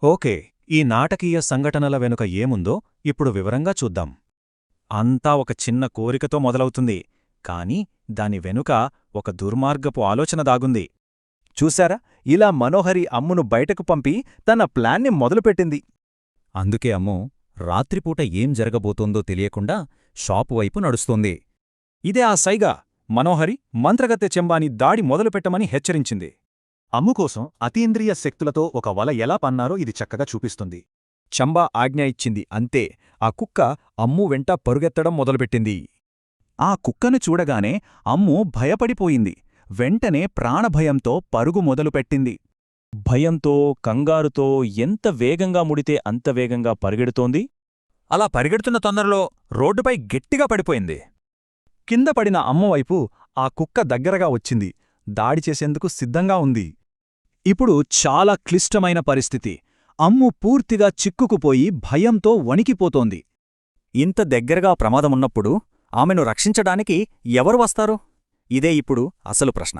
Okay, ఈ నాటకీయ సంఘటనల వెనుక ఏముందో ఇప్పుడు వివరంగా చూద్దాం. అంతా ఒక చిన్న కోరికతో మొదలవుతుంది, కాని దాని వెనుక ఒక దుర్మార్గపు ఆలోచన దాగుంది. చూశారా, ఇలా మనోహరి అమ్మును బయటకు పంపి తన ప్లాన్ని మొదలుపెట్టింది. అందుకే అమ్ము రాత్రిపూట ఏం జరగబోతోందో తెలియకుండా షాపు వైపు నడుస్తోంది. ఇదే ఆ సైగా మనోహరి మంత్రగత్తె చెంబాని దాడి మొదలుపెట్టమని హెచ్చరించింది. అమ్ముకోసం అతీంద్రియ శక్తులతో ఒక వల ఎలా పన్నారో ఇది చక్కగా చూపిస్తుంది. చంబా ఆజ్ఞ ఇచ్చింది, అంతే. ఆ కుక్క అమ్ము వెంట పరుగెత్తడం మొదలుపెట్టింది. ఆ కుక్కను చూడగానే అమ్ము భయపడిపోయింది. వెంటనే ప్రాణభయంతో పరుగు మొదలుపెట్టింది. భయంతో, కంగారుతో ఎంత వేగంగా ముడితే అంత వేగంగా పరిగెడుతోంది. అలా పరిగెడుతున్న తొందరలో రోడ్డుపై గట్టిగా పడిపోయింది. కింద పడిన అమ్మవైపు ఆ కుక్క దగ్గరగా వచ్చింది. దాడి చేసేందుకు సిద్ధంగా ఉంది. ఇప్పుడు చాలా క్లిష్టమైన పరిస్థితి. అమ్ము పూర్తిగా చిక్కుకుపోయి భయంతో వణికిపోతోంది. ఇంత దగ్గరగా ప్రమాదమున్నప్పుడు ఆమెను రక్షించడానికి ఎవరు వస్తారు? ఇదే ఇప్పుడు అసలు ప్రశ్న.